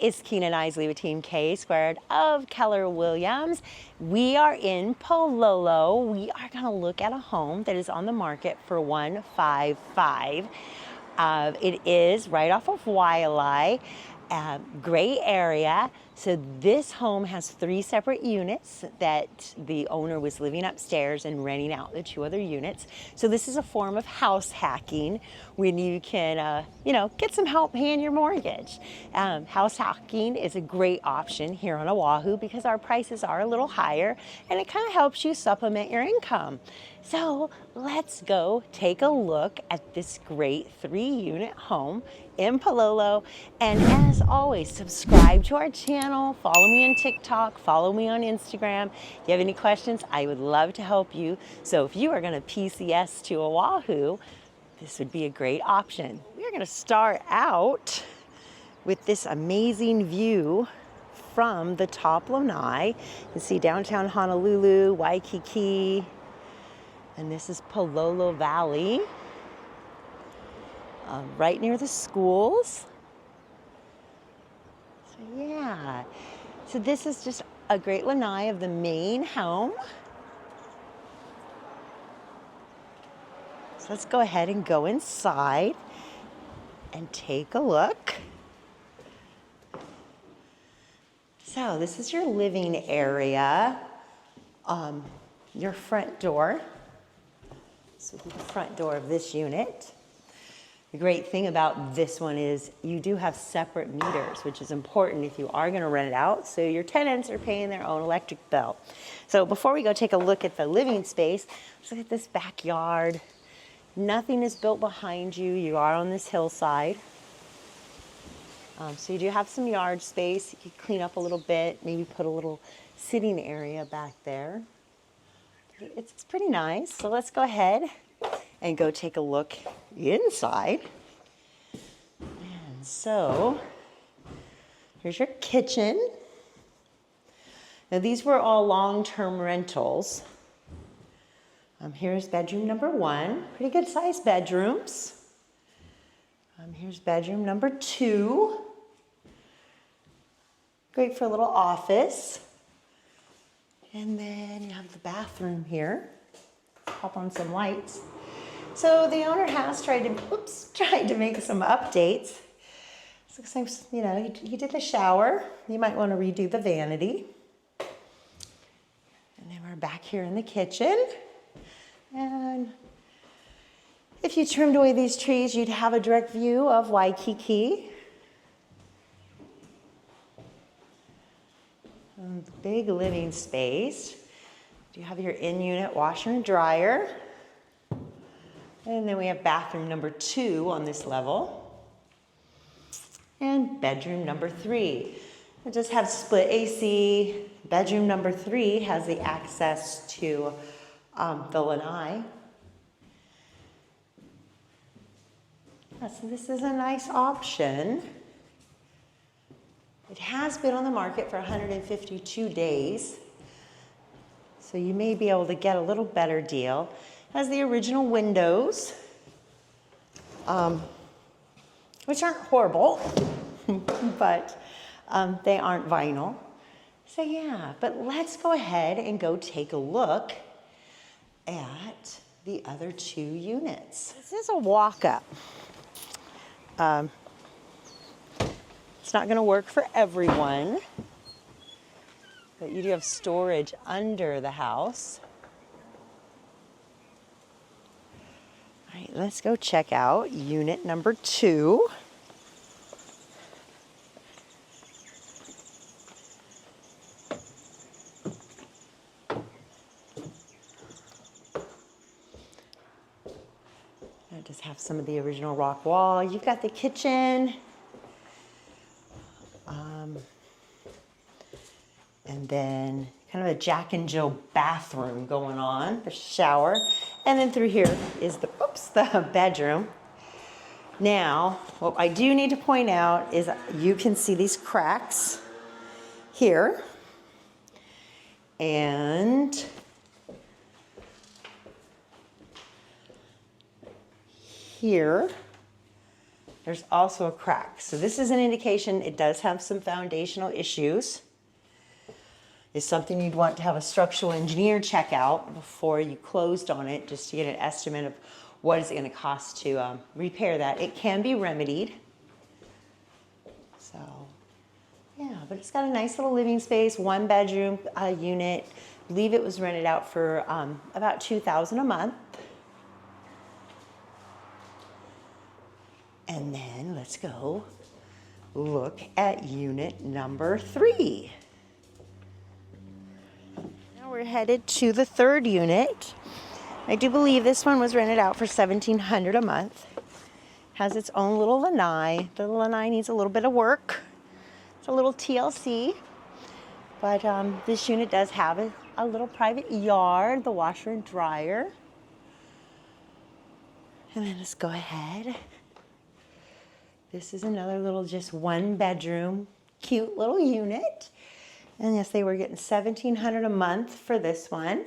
it's Keenan Isley with Team K Squared of Keller Williams. We are in Palolo. We are going to look at a home that is on the market for $155. It is right off of Wailea, gray area. So this home has 3 separate units that the owner was living upstairs and renting out the 2 other units. So this is a form of house hacking when you can, get some help paying your mortgage. House hacking is a great option here on Oahu because our prices are a little higher and it kind of helps you supplement your income. So let's go take a look at this great 3-unit home in Palolo. And as always, subscribe to our channel, follow me on TikTok, follow me on Instagram. If you have any questions, I would love to help you. So if you are going to PCS to Oahu, this would be a great option. We're going to start out with this amazing view from the top lanai. You can see downtown Honolulu, Waikiki, and this is Palolo Valley, right near the schools. So yeah, so this is just a great lanai of the main home. So let's go ahead and go inside and take a look. So this is your living area, your front door. This will be the front door of this unit. The great thing about this one is you do have separate meters, which is important if you are going to rent it out, so your tenants are paying their own electric bill. So before we go take a look at the living space, let's look at this backyard. Nothing is built behind you. You are on this hillside. So you do have some yard space. You can clean up a little bit, maybe put a little sitting area back there. It's pretty nice. So let's go ahead and go take a look inside. And so here's your kitchen. Now these were all long-term rentals. Here's bedroom number 1. Pretty good sized bedrooms. Here's bedroom number 2. Great for a little office. And then you have the bathroom here. Pop on some lights. So the owner has tried to make some updates. So looks like, he did the shower. You might want to redo the vanity. And then we're back here in the kitchen. And if you trimmed away these trees, you'd have a direct view of Waikiki. Big living space. You have your in-unit washer and dryer. And then we have bathroom number 2 on this level. And bedroom number 3. It does have split AC. Bedroom number 3 has the access to the lanai. So this is a nice option. It has been on the market for 152 days. So you may be able to get a little better deal. It has the original windows, which aren't horrible, but they aren't vinyl. So yeah, but let's go ahead and go take a look at the other 2 units. This is a walk-up. It's not going to work for everyone, but you do have storage under the house. All right, let's go check out unit number 2. It does have some of the original rock wall. You've got the kitchen. And then kind of a Jack and Jill bathroom going on, the shower. And then through here is the bedroom. Now, what I do need to point out is you can see these cracks here. And here. There's also a crack. So this is an indication it does have some foundational issues. It's something you'd want to have a structural engineer check out before you closed on it, just to get an estimate of what is it going to cost to repair that. It can be remedied. So, yeah, but it's got a nice little living space, 1-bedroom unit. I believe it was rented out for about $2,000 a month. And then let's go look at unit number 3. Now we're headed to the 3rd unit. I do believe this one was rented out for $1,700 a month. Has its own little lanai. The lanai needs a little bit of work. It's a little TLC. But this unit does have a little private yard, the washer and dryer. And then let's go ahead. This is another little just 1-bedroom, cute little unit. And yes, they were getting $1,700 a month for this one.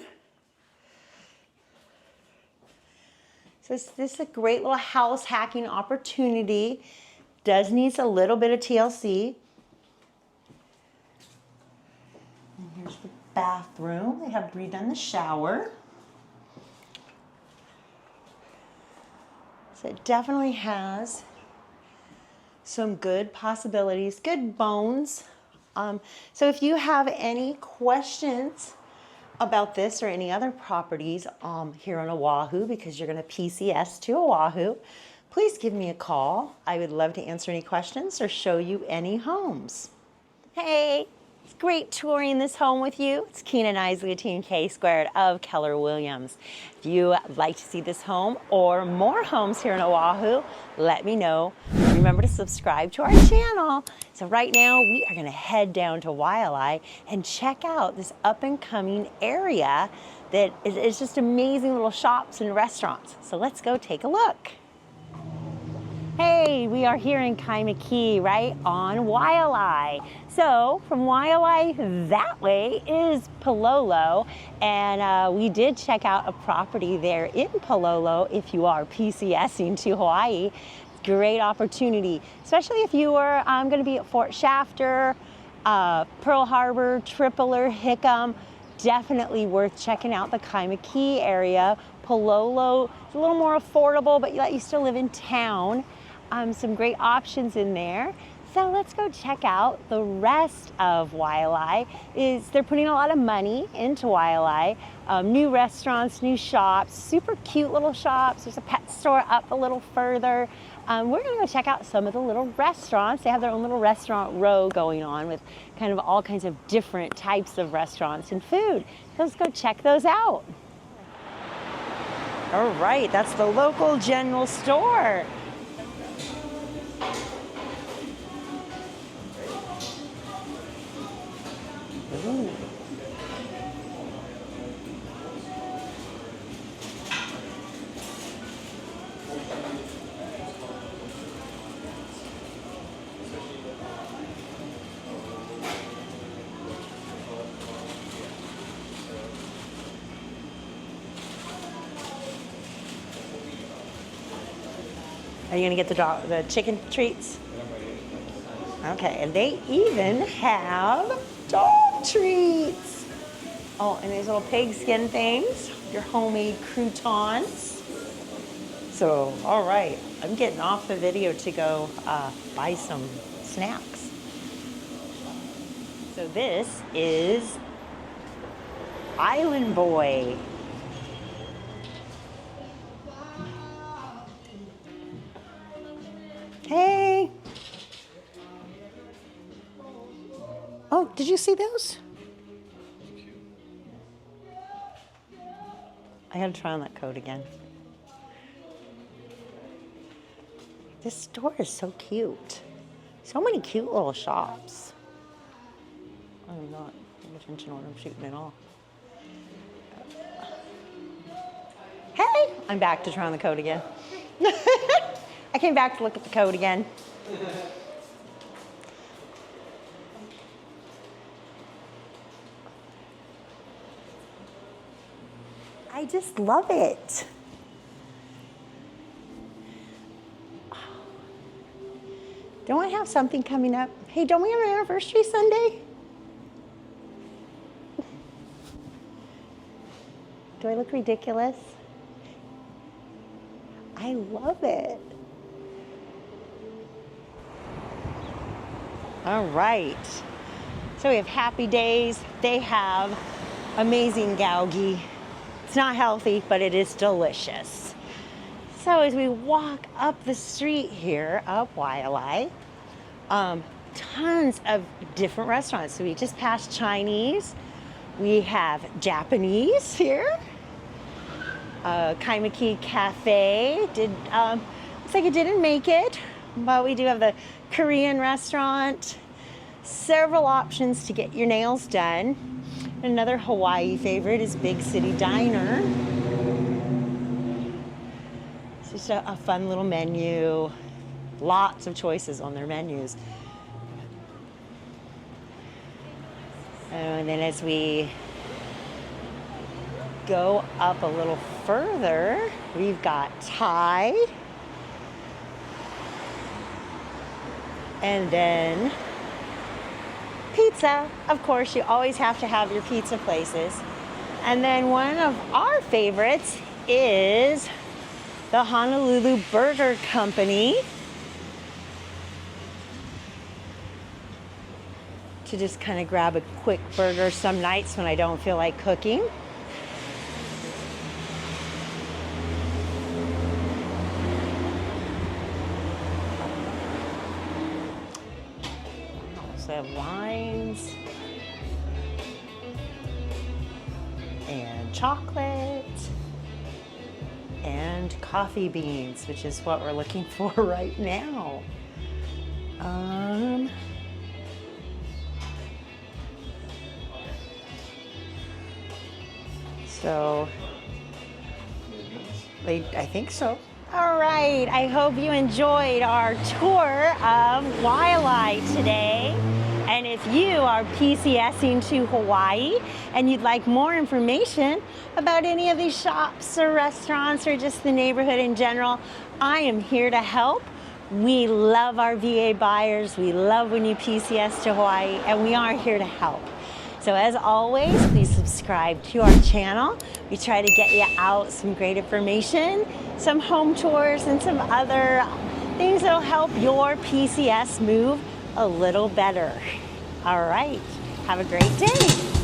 So this is a great little house hacking opportunity. Does need a little bit of TLC. And here's the bathroom. They have redone the shower. So it definitely has some good possibilities, good bones. So if you have any questions about this or any other properties here on Oahu, because you're going to PCS to Oahu, please give me a call. I would love to answer any questions or show you any homes. Hey, it's great touring this home with you. It's Keenan Isley, Team K Squared of Keller Williams. If you would like to see this home or more homes here in Oahu, let me know. Remember to subscribe to our channel. So right now we are going to head down to Waialae and check out this up and coming area that is just amazing little shops and restaurants. So let's go take a look. Hey, we are here in Kaimuki, right on Waialae. So from Waialae that way is Palolo, and we did check out a property there in Palolo if you are PCSing to Hawaii. Great opportunity, especially if you are going to be at Fort Shafter, Pearl Harbor, Tripler, Hickam. Definitely worth checking out the Kaimuki area. Palolo is a little more affordable, but you still live in town. Some great options in there. So let's go check out the rest of Waialae. They're putting a lot of money into Waialae. New restaurants, new shops, super cute little shops. There's a pet store up a little further. We're gonna go check out some of the little restaurants. They have their own little restaurant row going on with kind of all kinds of different types of restaurants and food. So let's go check those out. All right, that's the local general store. Ooh. Are you gonna get the chicken treats? Okay, and they even have dog treats. Oh, and these little pigskin things, your homemade croutons. So, all right, I'm getting off the video to go buy some snacks. So this is Island Boy. Hey. Oh, did you see those? I gotta try on that coat again. This store is so cute. So many cute little shops. I'm not paying attention when I'm shooting it all. Hey, I'm back to try on the coat again. I came back to look at the coat again. I just love it. Don't I have something coming up? Hey, don't we have an anniversary Sunday? Do I look ridiculous? I love it. All right. So we have Happy Days. They have amazing gaogi. It's not healthy, but it is delicious. So as we walk up the street here, up Wailai, tons of different restaurants. So we just passed Chinese. We have Japanese here. Kaimaki Cafe looks like it didn't make it, but we do have the Korean restaurant. Several options to get your nails done. Another Hawaii favorite is Big City Diner. It's just a fun little menu. Lots of choices on their menus. And then as we go up a little further, we've got Thai. And then pizza. Of course, you always have to have your pizza places. And then one of our favorites is the Honolulu Burger Company. To just kind of grab a quick burger some nights when I don't feel like cooking. Also have wines and chocolate and coffee beans, which is what we're looking for right now. So, I think so. All right, I hope you enjoyed our tour of Wailai today. And if you are PCSing to Hawaii and you'd like more information about any of these shops or restaurants or just the neighborhood in general, I am here to help. We love our VA buyers. We love when you PCS to Hawaii, and we are here to help. So as always, please subscribe to our channel. We try to get you out some great information, some home tours, and some other things that'll help your PCS move a little better. All right, have a great day.